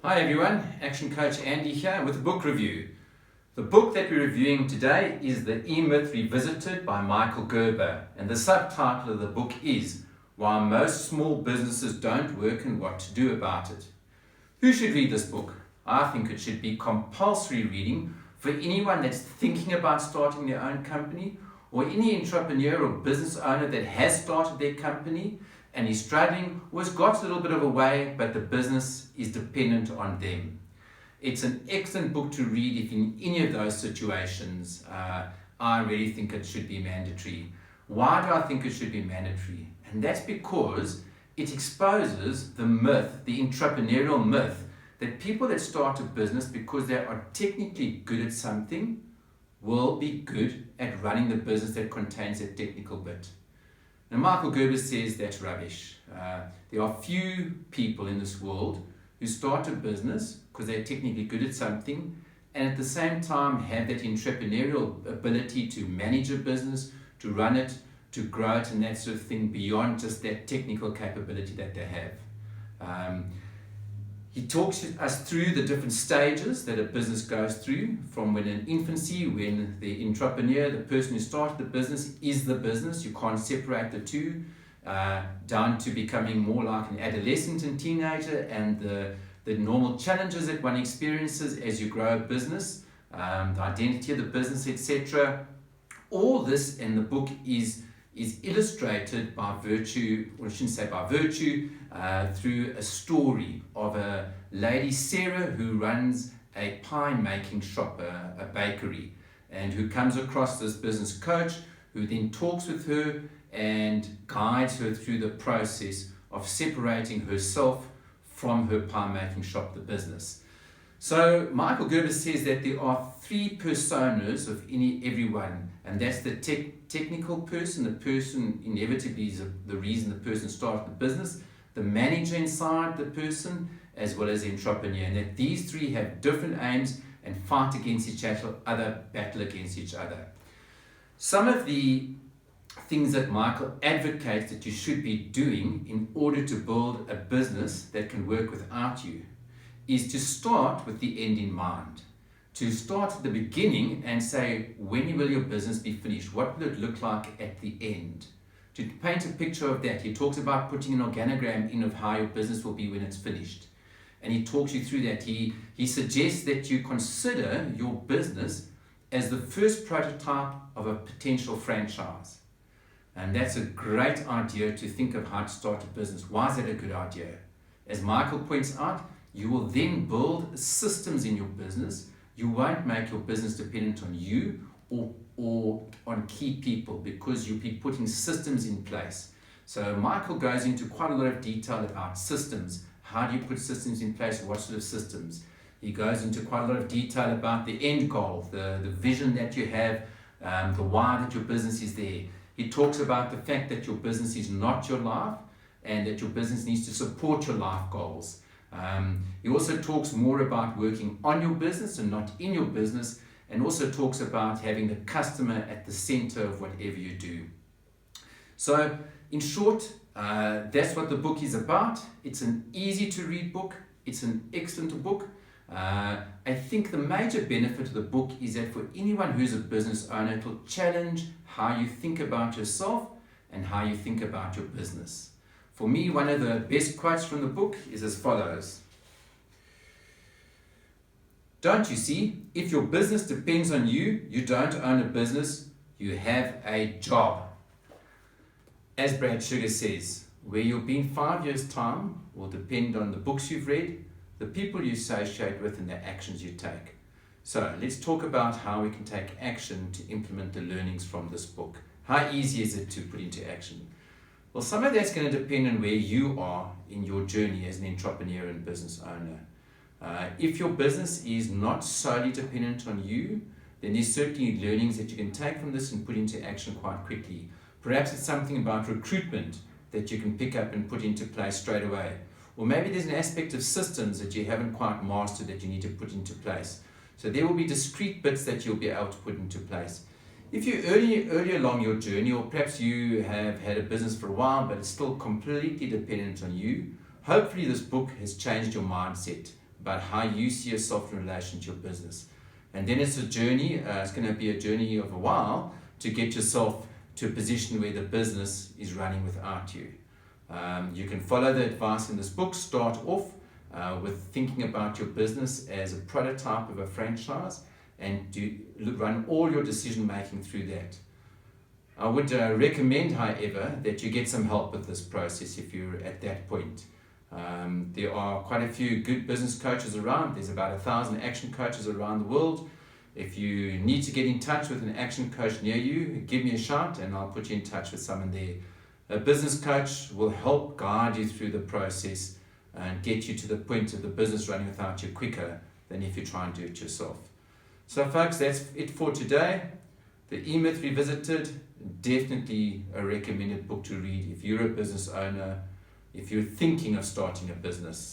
Hi everyone, Action Coach Andy here with a book review. The book that we're reviewing today is The E-Myth Revisited by Michael Gerber, and the subtitle of the book is Why Most Small Businesses Don't Work and What to Do About It. Who should read this book? I think it should be compulsory reading for anyone that's thinking about starting their own company, or any entrepreneur or business owner that has started their company and is struggling or has got a little bit of a way, but the business is dependent on them. It's an excellent book to read if in any of those situations. I really think it should be mandatory. Why do I think it should be mandatory? And that's because it exposes the myth, the entrepreneurial myth, that people that start a business because they are technically good at something will be good at running the business that contains that technical bit. Now, Michael Gerber says that's rubbish. There are few people in this world who start a business because they're technically good at something and at the same time have that entrepreneurial ability to manage a business, to run it, to grow it, and that sort of thing beyond just that technical capability that they have. He talks us through the different stages that a business goes through, from when in infancy, when the entrepreneur, the person who started the business, is the business. You can't separate the two, down to becoming more like an adolescent and teenager, and the normal challenges that one experiences as you grow a business, the identity of the business, etc. All this in the book is illustrated by virtue, or I shouldn't say by virtue, through a story of a lady, Sarah, who runs a pie making shop, a bakery, and who comes across this business coach who then talks with her and guides her through the process of separating herself from her pie making shop, the business. So Michael Gerber says that there are three personas of everyone, and that's the technical person. The person inevitably is the reason the person started the business, the manager inside the person, as well as the entrepreneur, and that these three have different aims and fight against each other, battle against each other. Some of the things that Michael advocates that you should be doing in order to build a business that can work without you is to start with the end in mind. To start at the beginning and say, when will your business be finished? What will it look like at the end? To paint a picture of that, he talks about putting an organogram in of how your business will be when it's finished. And he talks you through that. He suggests that you consider your business as the first prototype of a potential franchise. And that's a great idea to think of how to start a business. Why is that a good idea? As Michael points out, you will then build systems in your business. You won't make your business dependent on you or on key people, because you'll be putting systems in place. So Michael goes into quite a lot of detail about systems. How do you put systems in place? What sort of systems? He goes into quite a lot of detail about the end goal, the vision that you have, the why that your business is there. He talks about the fact that your business is not your life and that your business needs to support your life goals. He also talks more about working on your business and not in your business, and also talks about having the customer at the center of whatever you do. So in short, that's what the book is about. It's an easy to read book. It's an excellent book. I think the major benefit of the book is that for anyone who's a business owner, it will challenge how you think about yourself and how you think about your business. For me, one of the best quotes from the book is as follows. Don't you see? If your business depends on you, you don't own a business, you have a job. As Brad Sugar says, where you'll be in 5 years' time will depend on the books you've read, the people you associate with, and the actions you take. So let's talk about how we can take action to implement the learnings from this book. How easy is it to put into action? Well, some of that's going to depend on where you are in your journey as an entrepreneur and business owner. If your business is not solely dependent on you, then there's certainly learnings that you can take from this and put into action quite quickly. Perhaps it's something about recruitment that you can pick up and put into place straight away. Or maybe there's an aspect of systems that you haven't quite mastered that you need to put into place. So there will be discrete bits that you'll be able to put into place. If you're early along your journey, or perhaps you have had a business for a while, but it's still completely dependent on you, hopefully this book has changed your mindset. about how you see yourself in relation to your business. And then it's a journey, it's going to be a journey of a while to get yourself to a position where the business is running without you. You can follow the advice in this book. Start off with thinking about your business as a prototype of a franchise and run all your decision making through that. I would recommend, however, that you get some help with this process if you're at that point. There are quite a few good business coaches around. There's about 1,000 action coaches around the world. If you need to get in touch with an action coach near you, give me a shout and I'll put you in touch with someone there. A business coach will help guide you through the process and get you to the point of the business running without you quicker than if you try and do it yourself. So folks, that's it for today. The E-Myth Revisited, definitely a recommended book to read if you're a business owner, if you're thinking of starting a business.